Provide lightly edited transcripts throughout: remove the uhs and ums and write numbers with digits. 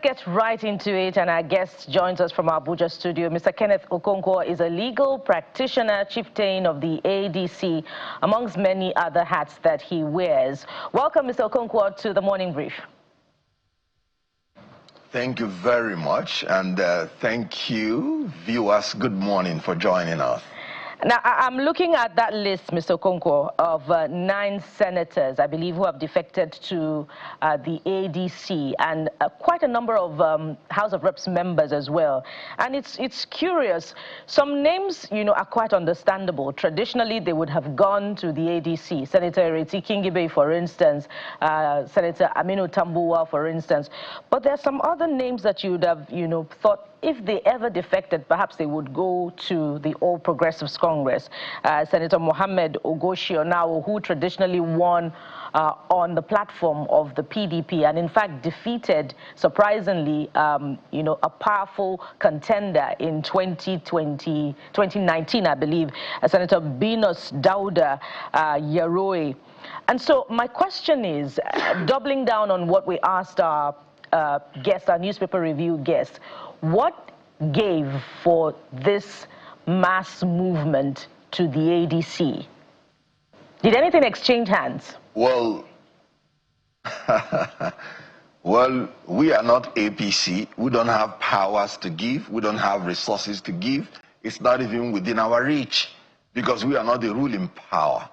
get right into it, and our guest joins us from our Abuja studio. Mr. Kenneth Okonkwo is a legal practitioner, chieftain of the ADC, amongst many other hats that he wears. Welcome, Mr. Okonkwo, to the Morning Brief. Thank you very much, and thank you, viewers. Good morning for joining us. Now, I'm looking at that list, Mr. Okonkwo, of 9 senators, I believe, who have defected to the ADC, and quite a number of House of Reps members as well. And it's curious. Some names, are quite understandable. Traditionally, they would have gone to the ADC. Senator Ereti Kingibe, for instance, Senator Aminu Tambuwa, for instance. But there are some other names that you would have, thought, if they ever defected, perhaps they would go to the All Progressives Congress. Senator Mohammed Ogoshio now, who traditionally won on the platform of the PDP, and in fact defeated, surprisingly, a powerful contender in 2019, I believe, Senator Binos Dauda Yaroe. And so my question is, doubling down on what we asked our guest, our newspaper review guest, what gave for this mass movement to the ADC? Did anything exchange hands? Well, well, we are not APC. We don't have powers to give. We don't have resources to give. It's not even within our reach because we are not the ruling power.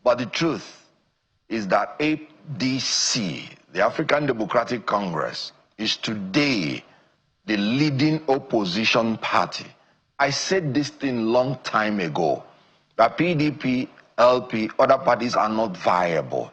But the truth is that ADC, the African Democratic Congress, is today the leading opposition party. I said this thing long time ago, that PDP, LP, other parties are not viable,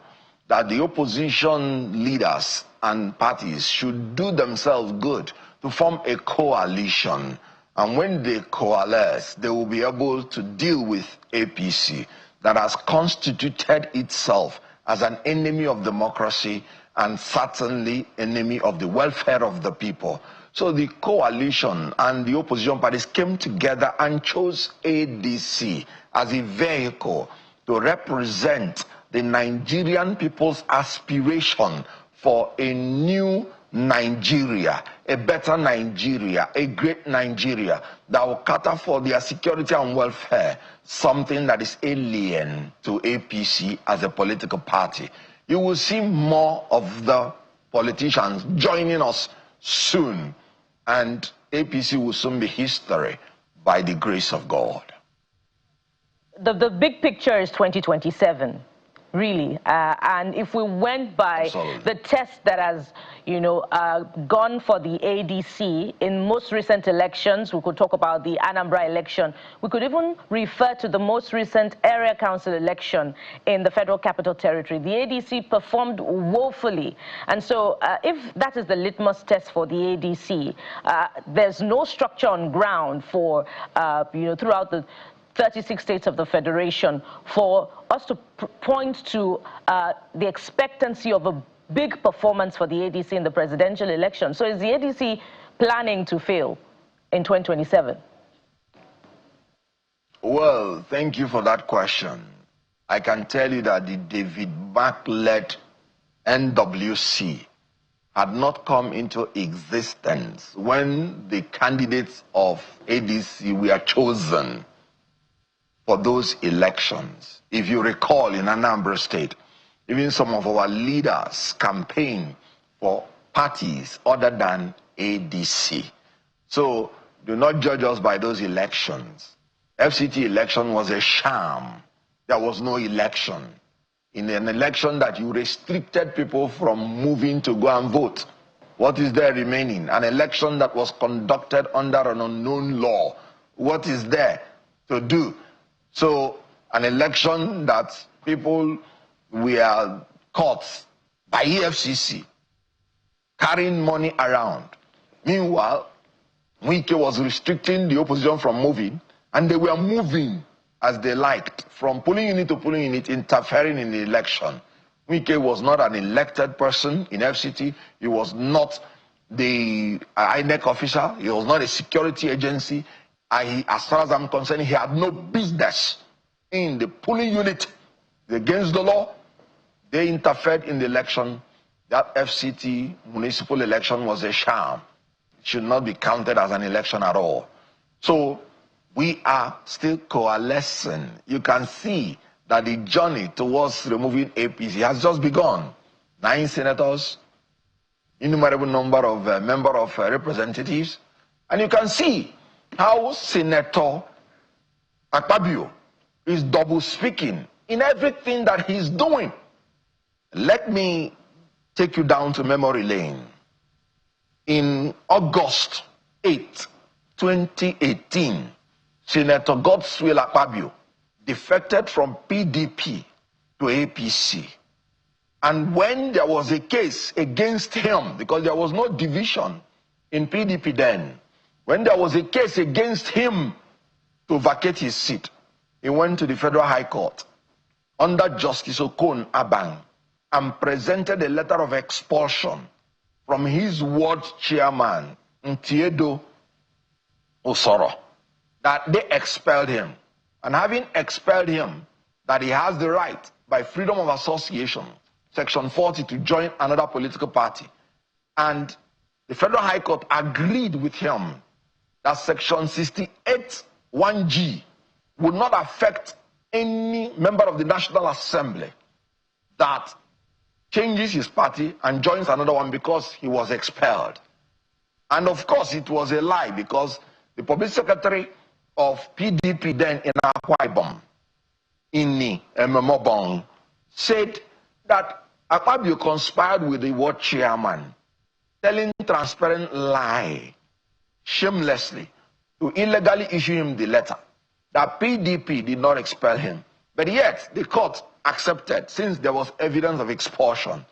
that the opposition leaders and parties should do themselves good to form a coalition. And when they coalesce, they will be able to deal with APC that has constituted itself as an enemy of democracy and certainly enemy of the welfare of the people. So the coalition and the opposition parties came together and chose ADC as a vehicle to represent the Nigerian people's aspiration for a new Nigeria, a better Nigeria, a great Nigeria that will cater for their security and welfare, something that is alien to APC as a political party. You will see more of the politicians joining us soon, and APC will soon be history by the grace of God. The big picture is 2027, really. And if we went by the test that has, gone for the ADC in most recent elections, we could talk about the Anambra election. We could even refer to the most recent area council election in the Federal Capital Territory. The ADC performed woefully. And so if that is the litmus test for the ADC, there's no structure on ground for, throughout the 36 states of the Federation for us to point to the expectancy of a big performance for the ADC in the presidential election. So is the ADC planning to fail in 2027? Well, thank you for that question. I can tell you that the David Mark-led NWC had not come into existence when the candidates of ADC were chosen for those elections. If you recall, in Anambra State, even some of our leaders campaigned for parties other than ADC. So do not judge us by those elections. FCT election was a sham. There was no election. In an election that you restricted people from moving to go and vote, what is there remaining? An election that was conducted under an unknown law. What is there to do? So an election that people were caught by EFCC carrying money around. Meanwhile, Wike was restricting the opposition from moving, and they were moving as they liked, from polling unit to polling unit, interfering in the election. Wike was not an elected person in FCT. He was not the INEC officer. He was not a security agency. As far as I'm concerned, he had no business in the polling unit. Against the law, they interfered in the election. that FCT municipal election was a sham. It should not be counted as an election at all. So we are still coalescing. You can see that the journey towards removing APC has just begun. 9 senators, innumerable number of representatives, and you can see how Senator Akpabio is double speaking in everything that he's doing. Let me take you down to memory lane. In August 8, 2018, Senator Godswill Akpabio defected from PDP to APC. And when there was a case against him, because there was no division in PDP then, when there was a case against him to vacate his seat, he went to the Federal High Court under Justice Okonkwo and presented a letter of expulsion from his ward chairman, Ntiedo Osoro, that they expelled him. And having expelled him, that he has the right, by freedom of association, Section 40, to join another political party. And the Federal High Court agreed with him that Section 68 1G would not affect any member of the National Assembly that changes his party and joins another one because he was expelled. And of course, it was a lie, because the public secretary of PDP then in Akwa Ibom, Inni Ememobong, said that Akpabio conspired with the ward chairman, telling transparent lie, shamelessly, to illegally issue him the letter, that PDP did not expel him. But yet, the court accepted, since there was evidence of expulsion.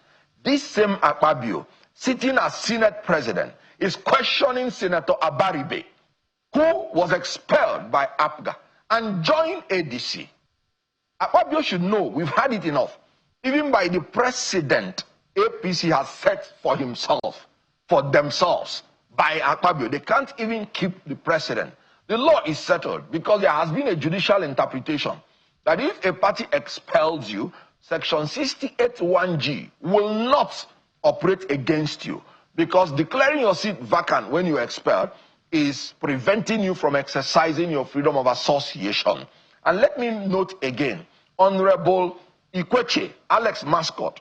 This same Akpabio, sitting as Senate president, is questioning Senator Abaribe, who was expelled by APGA and joined ADC. Akpabio should know we've had it enough. Even by the precedent APC has set for himself, for themselves, by Akpabio, they can't even keep the precedent. The law is settled because there has been a judicial interpretation that if a party expels you, Section 68 1G will not operate against you, because declaring your seat vacant when you are expelled is preventing you from exercising your freedom of association. And let me note again, Honorable Ikweche Alex Mascot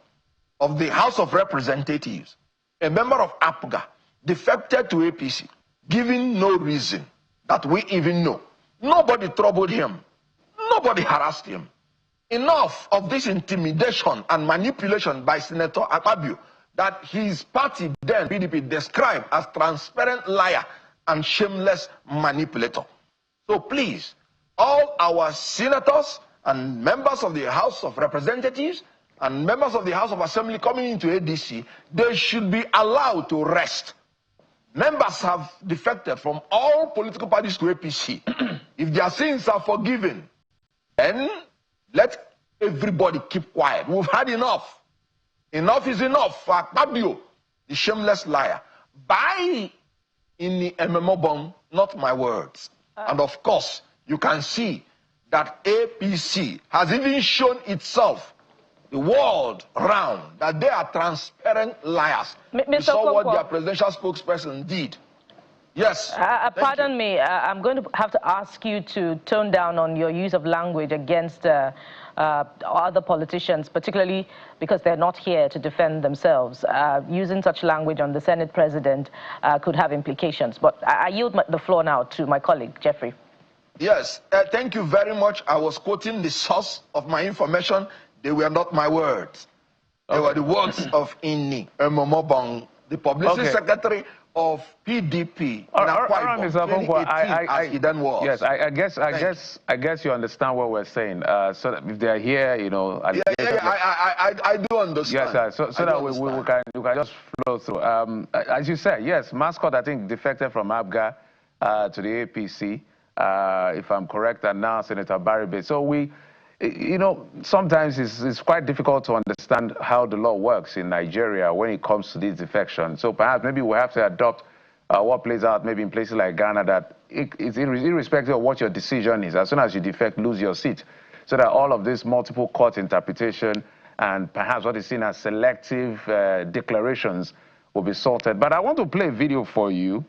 of the House of Representatives, a member of APGA, defected to APC, giving no reason that we even know. Nobody troubled him. Nobody harassed him. Enough of this intimidation and manipulation by Senator Akpabio that his party then, PDP, described as transparent liar and shameless manipulator. So please, all our senators and members of the House of Representatives and members of the House of Assembly coming into ADC, they should be allowed to rest. Members have defected from all political parties to APC. If their sins are forgiven, then let everybody keep quiet. We've had enough. Enough is enough for Akpabio, the shameless liar. By in the Ememobong, not my words. And of course, you can see that APC has even shown itself the world round that they are transparent liars. You saw what their presidential spokesperson did. Yes. Pardon me, I'm going to have to ask you to tone down on your use of language against other politicians, particularly because they're not here to defend themselves. Using such language on the Senate president could have implications. But I yield the floor now to my colleague, Jeffrey. Yes, thank you very much. I was quoting the source of my information. They were not my words. They were the words of Inni Ememobong, the publicity secretary of PDP. He then was. Yes, I guess you understand what we're saying. So that if they're here, you know. I do understand. Yes, sir. So that we can just flow through. As you said, yes, Mascot, I think, defected from APGA to the APC, if I'm correct, and now Senator Baribe. So we, you know, sometimes it's quite difficult to understand how the law works in Nigeria when it comes to this defection. So perhaps maybe we have to adopt what plays out maybe in places like Ghana, that it's irrespective of what your decision is. As soon as you defect, lose your seat. So that all of this multiple court interpretation and perhaps what is seen as selective declarations will be sorted. But I want to play a video for you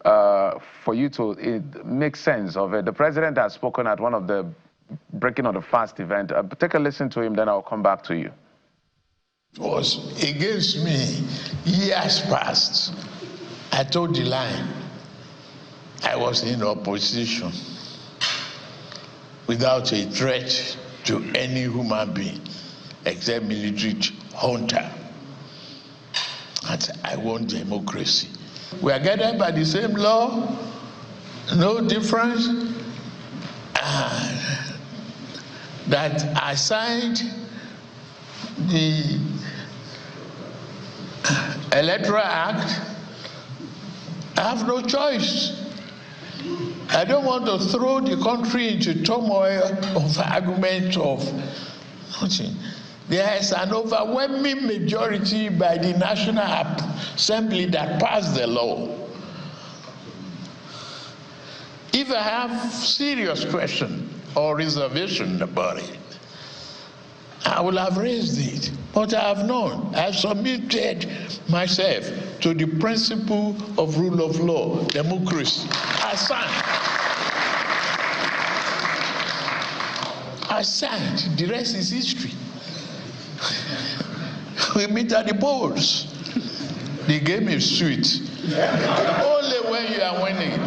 to make sense of it. The president has spoken at one of the breaking of the fast event. Take a listen to him, then I'll come back to you. Was against me years past. I told the line. I was in opposition without a threat to any human being except military junta. And I want democracy. We are guided by the same law, no difference. That I signed the Electoral Act. I have no choice. I don't want to throw the country into turmoil of argument of nothing. There is an overwhelming majority by the National Assembly that passed the law. If I have serious question or reservation about it, I will have raised it, but I have not. I have submitted myself to the principle of rule of law, democracy. I signed. The rest is history. We meet at the polls. The game is sweet. Only when you are winning.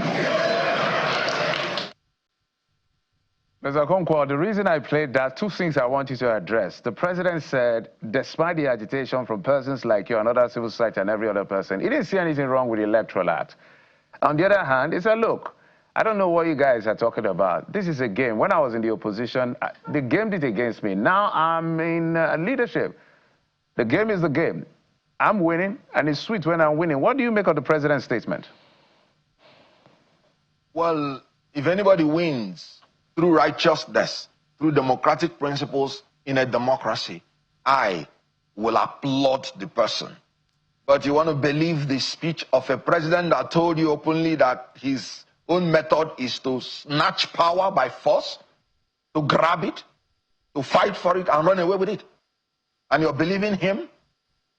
Mr. Okonkwo, the reason I played that, two things I want you to address. The president said, despite the agitation from persons like you and other civil society and every other person, he didn't see anything wrong with the Electoral Act. On the other hand, he said, look, I don't know what you guys are talking about. This is a game. When I was in the opposition, the game did against me. Now I'm in leadership. The game is the game. I'm winning, and it's sweet when I'm winning. What do you make of the president's statement? Well, if anybody wins through righteousness, through democratic principles in a democracy, I will applaud the person. But you want to believe the speech of a president that told you openly that his own method is to snatch power by force, to grab it, to fight for it and run away with it. And you're believing him?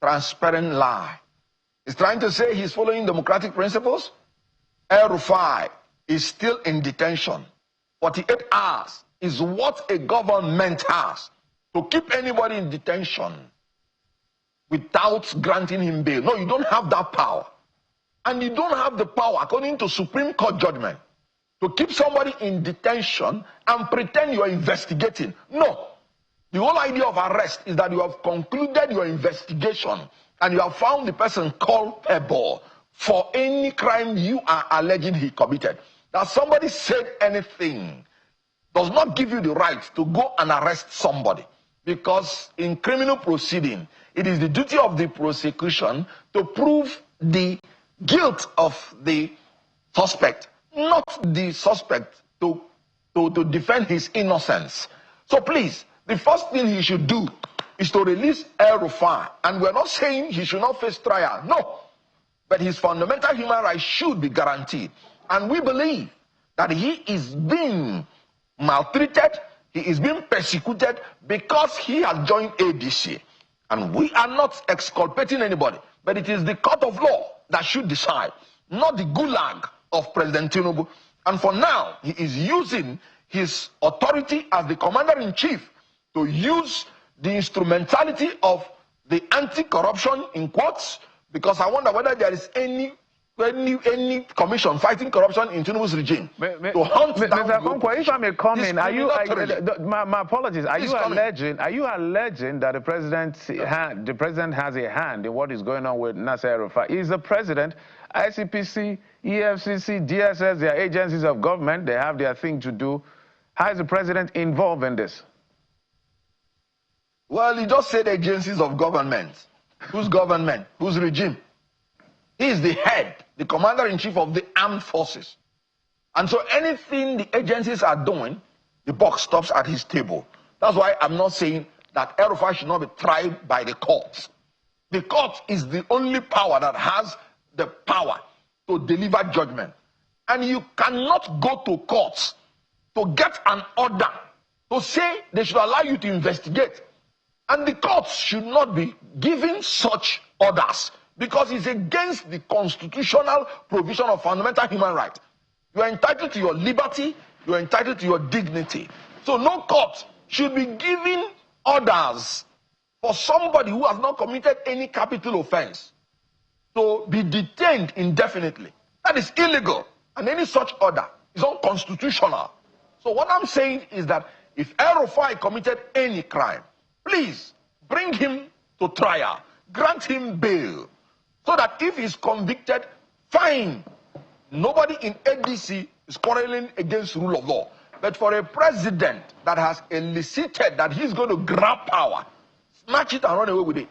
Transparent lie. He's trying to say he's following democratic principles. El-Rufai is still in detention. 48 hours is what a government has to keep anybody in detention without granting him bail. No, you don't have that power. And you don't have the power, according to Supreme Court judgment, to keep somebody in detention and pretend you are investigating. No. The whole idea of arrest is that you have concluded your investigation and you have found the person culpable for any crime you are alleging he committed. That somebody said anything does not give you the right to go and arrest somebody, because in criminal proceeding, it is the duty of the prosecution to prove the guilt of the suspect, not the suspect to defend his innocence. So please, the first thing he should do is to release El-Rufai. And we're not saying he should not face trial, no. But his fundamental human rights should be guaranteed. And we believe that he is being maltreated, he is being persecuted because he has joined ADC. And we are not exculpating anybody, but it is the court of law that should decide, not the gulag of President Tinubu. And for now, he is using his authority as the commander-in-chief to use the instrumentality of the anti-corruption in quotes, because I wonder whether there is any commission fighting corruption in Tinubu's regime to hunt down. Mr. Okonkwo, if I may come in, my apologies. Are you alleging that the president has a hand in what is going on with Nasser El-Rufai? He's the president. ICPC, EFCC, DSS, they are agencies of government. They have their thing to do. How is the president involved in this? Well, he just said agencies of government. Whose government? Whose regime? He is the head, the commander-in-chief of the armed forces. And so anything the agencies are doing, the buck stops at his table. That's why I'm not saying that El-Rufai should not be tried by the courts. The court is the only power that has the power to deliver judgment. And you cannot go to courts to get an order to say they should allow you to investigate And the courts should not be giving such orders because it's against the constitutional provision of fundamental human rights. You are entitled to your liberty, you are entitled to your dignity. So no court should be giving orders for somebody who has not committed any capital offense to be detained indefinitely. That is illegal, and any such order is unconstitutional. So what I'm saying is that if El-Rufai committed any crime, please bring him to trial, grant him bail, so that if he's convicted, fine. Nobody in ADC is quarreling against rule of law. But for a president that has elicited that he's going to grab power, snatch it and run away with it,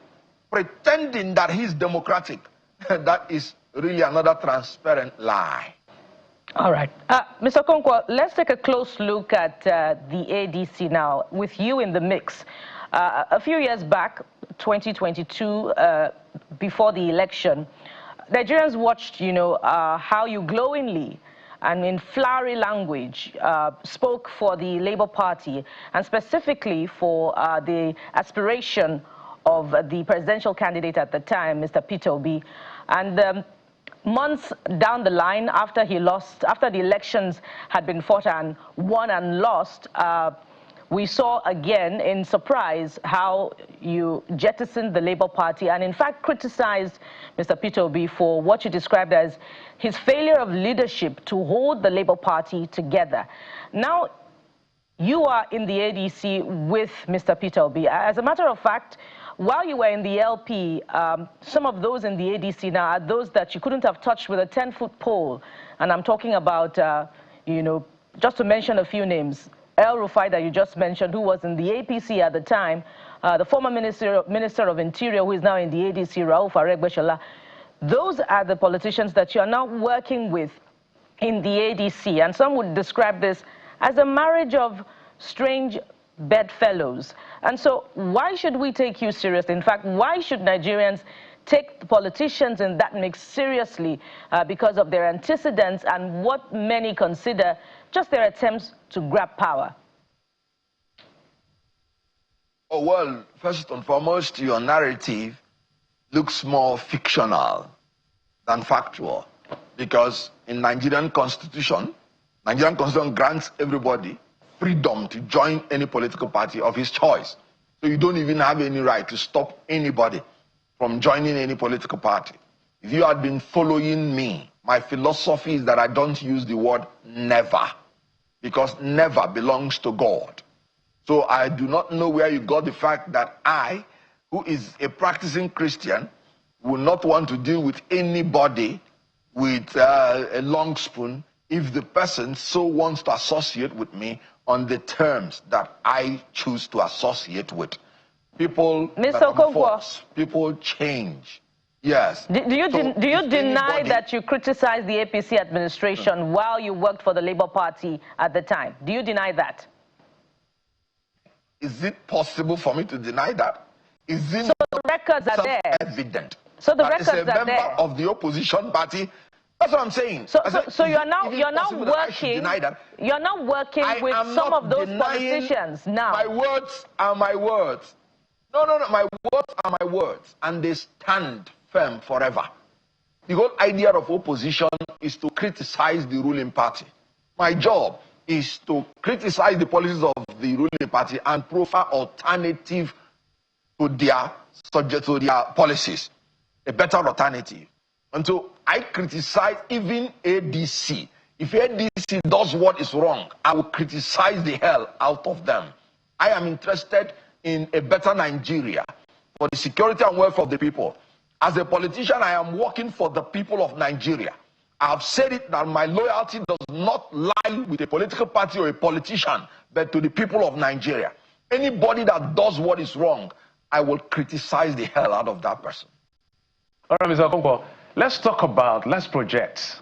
pretending that he's democratic, that is really another transparent lie. All right. Mr. Okonkwo, let's take a close look at the ADC now, with you in the mix. A few years back, 2022, before the election, Nigerians watched, how you glowingly and in flowery language spoke for the Labour Party, and specifically for the aspiration of the presidential candidate at the time, Mr. Peter Obi. And months down the line, after he lost, after the elections had been fought and won and lost, we saw again in surprise how you jettisoned the Labour Party and in fact criticized Mr. Peter Obi for what you described as his failure of leadership to hold the Labour Party together. Now, you are in the ADC with Mr. Peter Obi. As a matter of fact, while you were in the LP, some of those in the ADC now are those that you couldn't have touched with a 10-foot pole. And I'm talking about, just to mention a few names, El-Rufai that you just mentioned, who was in the APC at the time, the former Minister of Interior, who is now in the ADC, Rauf Aregbesola. Those are the politicians that you are now working with in the ADC. And some would describe this as a marriage of strange bedfellows. And so why should we take you seriously? In fact, why should Nigerians take the politicians in that mix seriously because of their antecedents and what many consider just their attempts to grab power? Oh, well, first and foremost, your narrative looks more fictional than factual, because in Nigerian constitution grants everybody freedom to join any political party of his choice. So you don't even have any right to stop anybody from joining any political party. If you had been following me, my philosophy is that I don't use the word never, because never belongs to God. So I do not know where you got the fact that I, who is a practicing Christian, will not want to deal with anybody with a long spoon if the person so wants to associate with me on the terms that I choose to associate with. People, Mr. Okonkwo, people change. Yes. Do you deny that you criticized the APC administration while you worked for the Labour Party at the time? Do you deny that? Is it possible for me to deny that? Is it so the records are there? Evident. So the records are there. As a member of the opposition party, that's what I'm saying. So you're now working. You're now working with some of those politicians now. My words are my words. No. My words are my words, and they stand firm forever. The whole idea of opposition is to criticize the ruling party. My job is to criticize the policies of the ruling party and proffer alternative to their policies, a better alternative. And so I criticize even ADC. If ADC does what is wrong, I will criticize the hell out of them. I am interested in a better Nigeria for the security and welfare of the people. As a politician, I am working for the people of Nigeria. I have said it that my loyalty does not lie with a political party or a politician, but to the people of Nigeria. Anybody that does what is wrong, I will criticize the hell out of that person. All right, Mr. Okonkwo, let's project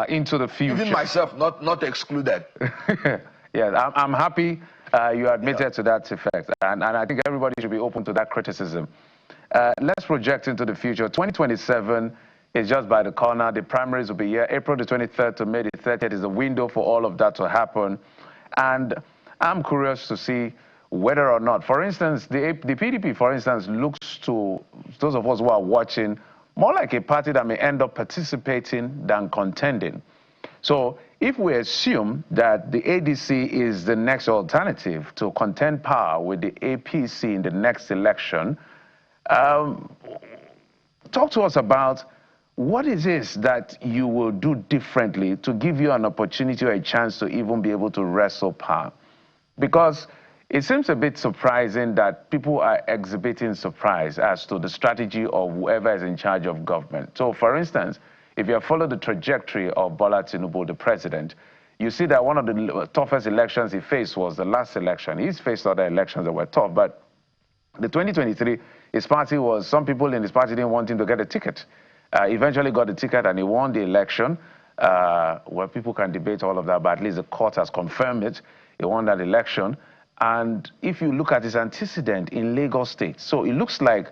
into the future. Even myself, not excluded. Yeah, I'm happy you admitted to that effect, and I think everybody should be open to that criticism. Let's project into the future. 2027 is just by the corner. The primaries will be here. April the 23rd to May the 30th is the window for all of that to happen. And I'm curious to see whether or not, for instance, the PDP, for instance, looks to those of us who are watching more like a party that may end up participating than contending. So if we assume that the ADC is the next alternative to contend power with the APC in the next election, talk to us about what it is that you will do differently to give you an opportunity or a chance to even be able to wrestle power. Because it seems a bit surprising that people are exhibiting surprise as to the strategy of whoever is in charge of government. So, for instance, if you have followed the trajectory of Bola Tinubu, the president, you see that one of the toughest elections he faced was the last election. He's faced other elections that were tough, but the 2023, his party was, some people in his party didn't want him to get a ticket. Eventually got the ticket and he won the election. Well, people can debate all of that, but at least the court has confirmed it. He won that election. And if you look at his antecedent in Lagos State, so it looks like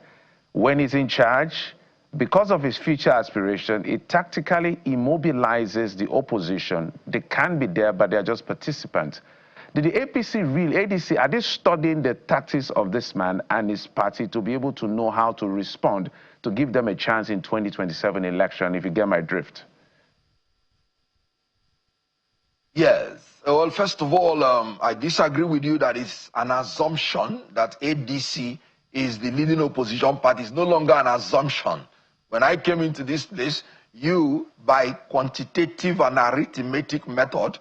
when he's in charge, because of his future aspiration, it tactically immobilizes the opposition. They can be there, but they're just participants. Did the ADC, are they studying the tactics of this man and his party to be able to know how to respond, to give them a chance in 2027 election, if you get my drift? Yes. Well, first of all, I disagree with you that it's an assumption that ADC is the leading opposition party. It's no longer an assumption. When I came into this place, you, by quantitative and arithmetic method,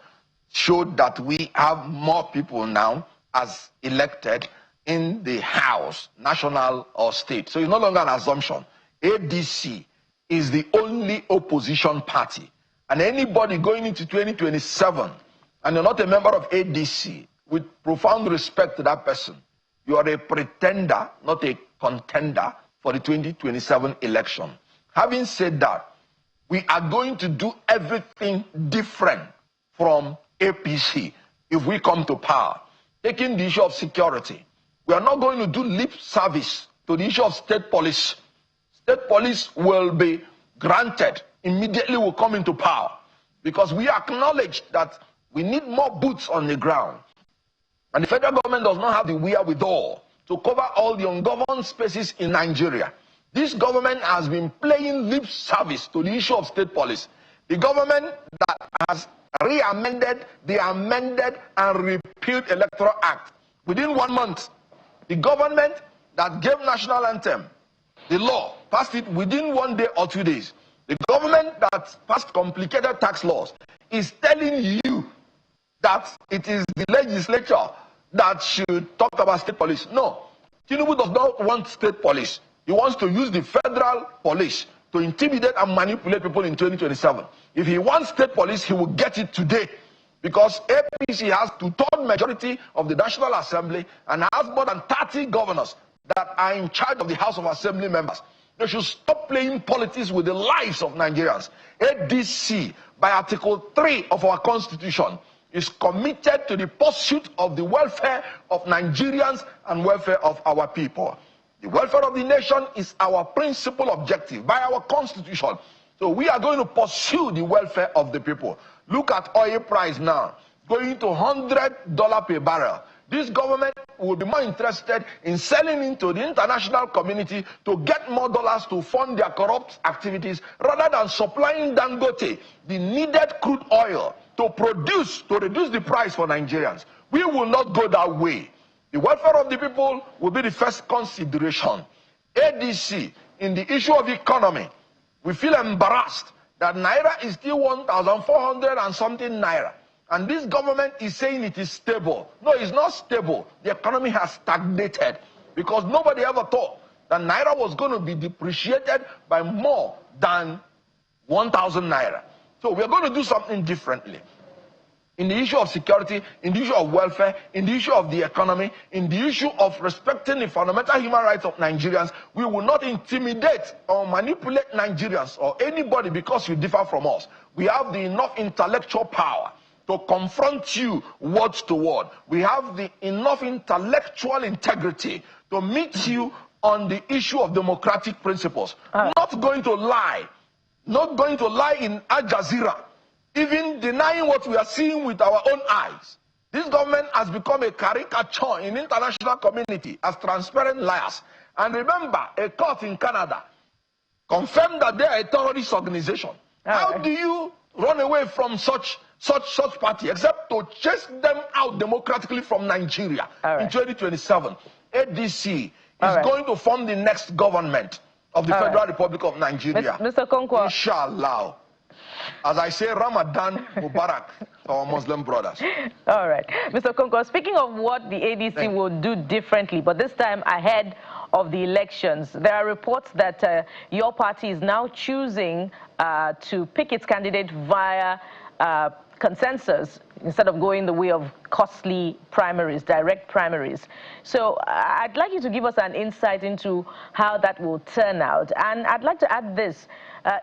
showed that we have more people now as elected in the House, national or state. So it's no longer an assumption. ADC is the only opposition party. And anybody going into 2027 and you're not a member of ADC, with profound respect to that person, you are a pretender, not a contender for the 2027 election. Having said that, we are going to do everything different from APC if we come to power. Taking the issue of security, we are not going to do lip service to the issue of state police. State police will be granted immediately we come into power, because we acknowledge that we need more boots on the ground. And the federal government does not have the wherewithal to cover all the ungoverned spaces in Nigeria. This government has been playing lip service to the issue of state police. The government that has re-amended the amended and repealed Electoral Act within 1 month. The government that gave national anthem, the law, passed it within 1 day or 2 days. The government that passed complicated tax laws is telling you that it is the legislature that should talk about state police. No, Tinubu does not want state police. He wants to use the federal police to intimidate and manipulate people in 2027. If he wants state police, he will get it today, because APC has 2/3 majority of the National Assembly and has more than 30 governors that are in charge of the House of Assembly members. They should stop playing politics with the lives of Nigerians. ADC, by Article 3 of our Constitution, is committed to the pursuit of the welfare of Nigerians and welfare of our people. The welfare of the nation is our principal objective by our Constitution. So we are going to pursue the welfare of the people. Look at oil price now, going to $100 per barrel. This government will be more interested in selling into the international community to get more dollars to fund their corrupt activities, rather than supplying Dangote the needed crude oil to reduce the price for Nigerians. We will not go that way. The welfare of the people will be the first consideration. ADC, in the issue of economy, we feel embarrassed that Naira is still 1,400 and something Naira. And this government is saying it is stable. No, it's not stable. The economy has stagnated, because nobody ever thought that Naira was going to be depreciated by more than 1,000 Naira. So we're going to do something differently. In the issue of security, in the issue of welfare, in the issue of the economy, in the issue of respecting the fundamental human rights of Nigerians, we will not intimidate or manipulate Nigerians or anybody because you differ from us. We have the enough intellectual power to confront you word to word. We have the enough intellectual integrity to meet you on the issue of democratic principles. Not going to lie. Not going to lie in Al Jazeera. Even denying what we are seeing with our own eyes. This government has become a caricature in international community as transparent liars. And remember, a court in Canada confirmed that they are a terrorist organization. How do you run away from such party except to chase them out democratically from Nigeria? In 2027, ADC is going to form the next government of the Federal Republic of Nigeria. Mr. Okonkwo. Inshallah. As I say, Ramadan Mubarak to our Muslim brothers. All right. Mr. Okonkwo, speaking of what the ADC will do differently, but this time ahead of the elections, there are reports that your party is now choosing to pick its candidate via consensus instead of going the way of costly primaries, direct primaries. So I'd like you to give us an insight into how that will turn out. And I'd like to add this.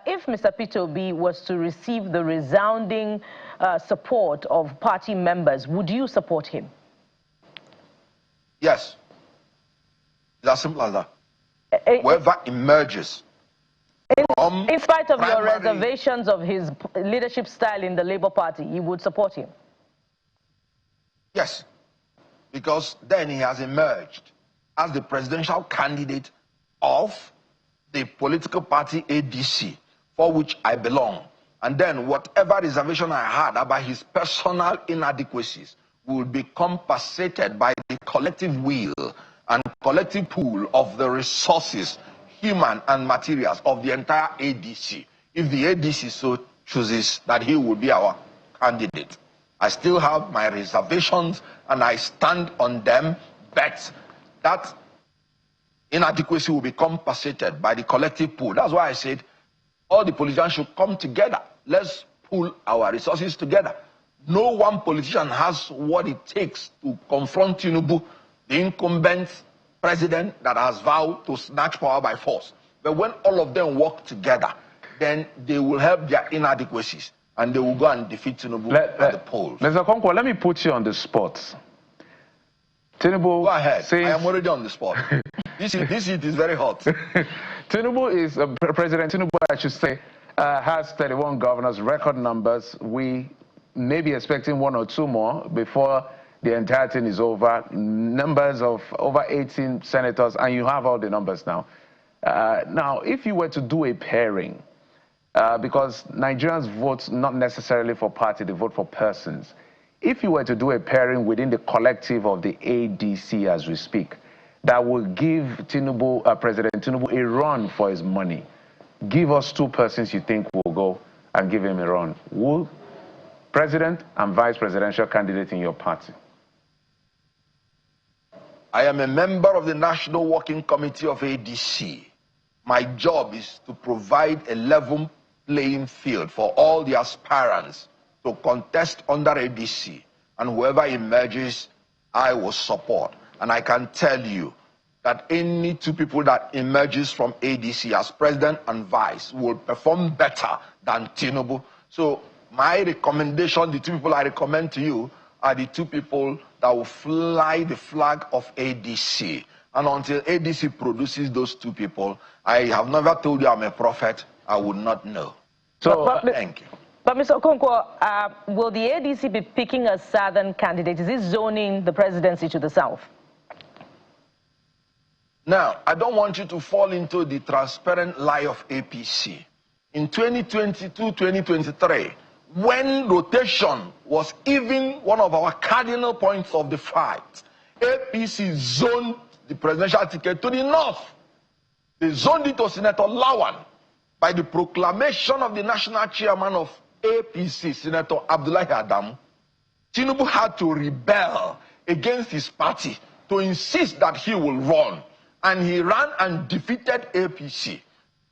If Mr. Peter Obi was to receive the resounding support of party members, would you support him? Yes. It's as simple as that. Whoever emerges in spite of your reservations of his leadership style in the Labour Party, you would support him? Yes, because then he has emerged as the presidential candidate of the political party ADC, for which I belong. And then whatever reservation I had about his personal inadequacies will be compensated by the collective will and collective pool of the resources, human and materials, of the entire ADC. If the ADC so chooses that he will be our candidate, I still have my reservations and I stand on them, but that inadequacy will be compensated by the collective pool. That's why I said all the politicians should come together. Let's pool our resources together. No one politician has what it takes to confront Tinubu, the incumbent president that has vowed to snatch power by force. But when all of them work together, then they will help their inadequacies and they will go and defeat Tinubu at the polls. Mr. Okonkwo, let me put you on the spot. Tinubu, go ahead. I am already on the spot. This heat is very hot. Tinubu is, President Tinubu, I should say, has 31 governors, record numbers. We may be expecting 1 or 2 more before the entire thing is over. Numbers of over 18 senators, and you have all the numbers now. Now, if you were to do a pairing, because Nigerians vote not necessarily for party, they vote for persons. If you were to do a pairing within the collective of the ADC as we speak, that will give Tinubu, President Tinubu, a run for his money, give us 2 persons you think will go and give him a run. Will president and vice presidential candidate in your party? I am a member of the National Working Committee of ADC. My job is to provide a level playing field for all the aspirants to contest under ADC, and whoever emerges, I will support. And I can tell you that any 2 people that emerges from ADC as president and vice will perform better than Tinubu. So my recommendation, the 2 people I recommend to you, are the 2 people that will fly the flag of ADC. And until ADC produces those 2 people, I have never told you I'm a prophet. I would not know. So thank you. But Mr. Okonkwo, will the ADC be picking a southern candidate? Is it zoning the presidency to the south? Now, I don't want you to fall into the transparent lie of APC. In 2022-2023, when rotation was even one of our cardinal points of the fight, APC zoned the presidential ticket to the north. They zoned it to Senator Lawan by the proclamation of the national chairman of APC, Senator Abdullahi Adamu. Tinubu had to rebel against his party to insist that he will run. And he ran and defeated APC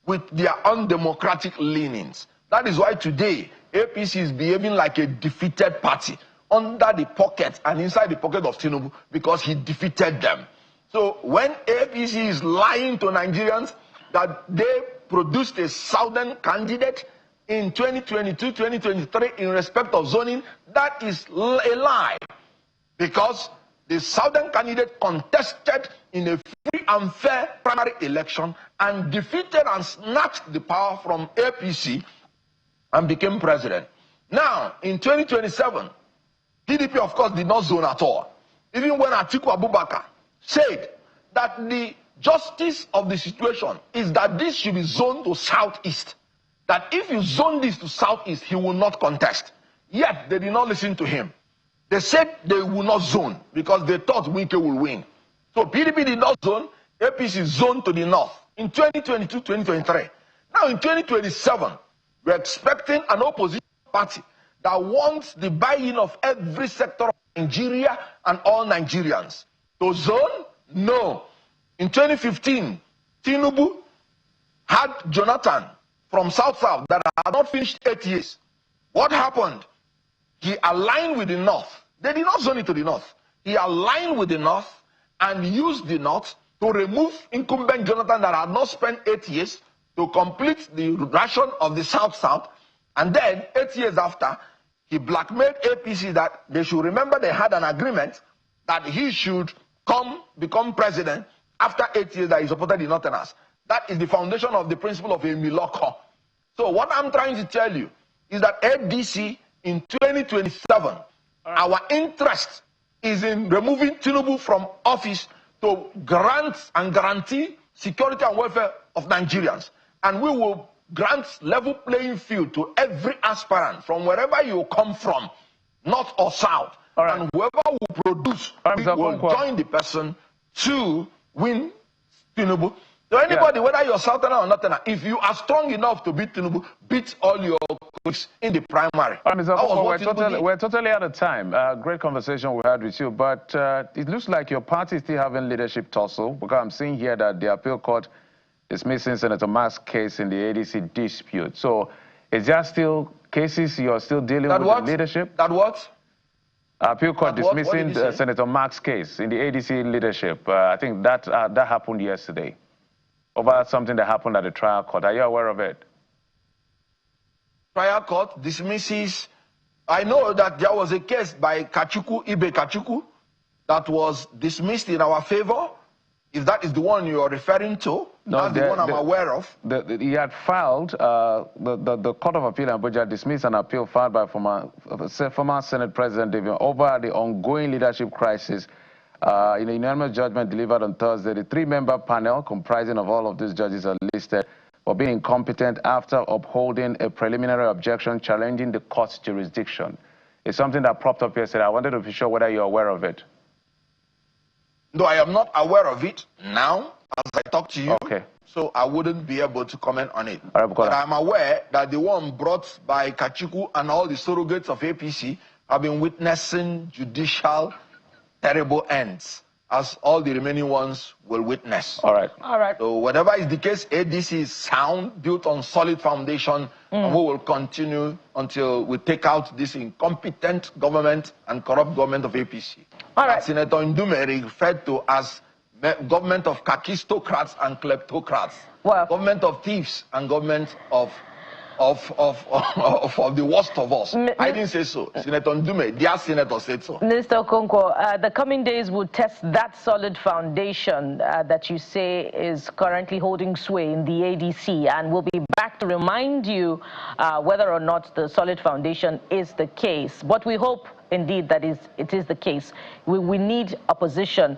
with their undemocratic leanings. That is why today APC is behaving like a defeated party under the pocket and inside the pocket of Tinubu because he defeated them. So when APC is lying to Nigerians that they produced a southern candidate in 2022-2023 in respect of zoning, that is a lie. Because the southern candidate contested in a free and fair primary election and defeated and snatched the power from APC and became president. Now, in 2027, PDP, of course, did not zone at all. Even when Atiku Abubakar said that the justice of the situation is that this should be zoned to southeast. That if you zone this to southeast, he will not contest. Yet, they did not listen to him. They said they will not zone because they thought Wike will win. So PDP did not zone, APC zoned to the north in 2022, 2023. Now in 2027, we're expecting an opposition party that wants the buy-in of every sector of Nigeria and all Nigerians. To zone? No. In 2015, Tinubu had Jonathan from South-South that had not finished 8 years. What happened? He aligned with the North. They did not zone it to the North. He aligned with the North and used the North to remove incumbent Jonathan that had not spent 8 years to complete the ration of the South-South. And then, 8 years after, he blackmailed APC that they should remember they had an agreement that he should become president after 8 years that he supported the Northerners. That is the foundation of the principle of Emiloko. So what I'm trying to tell you is that ADC in 2027, our interest is in removing Tinubu from office to grant and guarantee security and welfare of Nigerians. And we will grant level playing field to every aspirant from wherever you come from, north or south. Right. And whoever will produce will join the person to win Tinubu. So anybody, whether you're Southerner or Northerner, if you are strong enough to beat Tinubu, beat all your colleagues in the primary. All right, Mr. Okonkwo, we're totally out of time. Great conversation we had with you, but it looks like your party is still having leadership tussle, because I'm seeing here that the appeal court dismissing Senator Mark's case in the ADC dispute. So is there still cases you're still dealing with the leadership? That what? Appeal court dismissing Senator Mark's case in the ADC leadership. I think that happened yesterday. Over something that happened at the trial court. Are you aware of it? Trial court dismisses. I know that there was a case by Ibe Kachuku, that was dismissed in our favor. If that is the one you are referring to, no, that's the one I'm aware of. He had filed, the Court of Appeal in Abuja dismissed an appeal filed by former Senate President David over the ongoing leadership crisis. In a unanimous judgment delivered on Thursday, the three-member panel comprising of all of these judges are listed for being incompetent after upholding a preliminary objection challenging the court's jurisdiction. It's something that propped up yesterday. I wanted to be sure whether you're aware of it. No, I am not aware of it now as I talk to you. Okay. So I wouldn't be able to comment on it. All right, but I'm aware that the one brought by Kachuku and all the surrogates of APC have been witnessing judicial terrible ends, as all the remaining ones will witness. All right. All right. So whatever is the case, ADC is sound, built on solid foundation, and we will continue until we take out this incompetent government and corrupt government of APC. All right. Senator Ndume referred to as government of kakistocrats and kleptocrats, government of thieves and government of the worst of us. I didn't say so. Senator Ndume, their senator, said so. Minister Okonkwo, the coming days will test that solid foundation that you say is currently holding sway in the ADC, and we'll be back to remind you whether or not the solid foundation is the case. But we hope indeed that it is the case. We need opposition,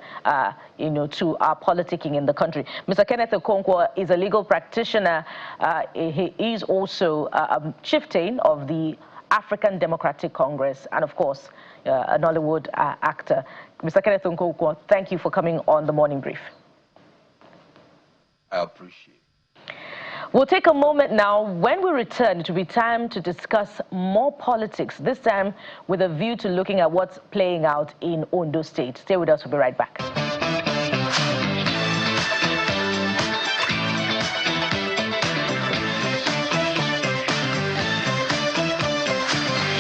to our politicking in the country. Mr. Kenneth Okonkwo is a legal practitioner. He is also a chieftain of the African Democratic Congress, and of course, a Nollywood actor. Mr. Kenneth Okonkwo, thank you for coming on the Morning Brief. I appreciate it. We'll take a moment now. When we return, it will be time to discuss more politics, this time with a view to looking at what's playing out in Ondo State. Stay with us. We'll be right back.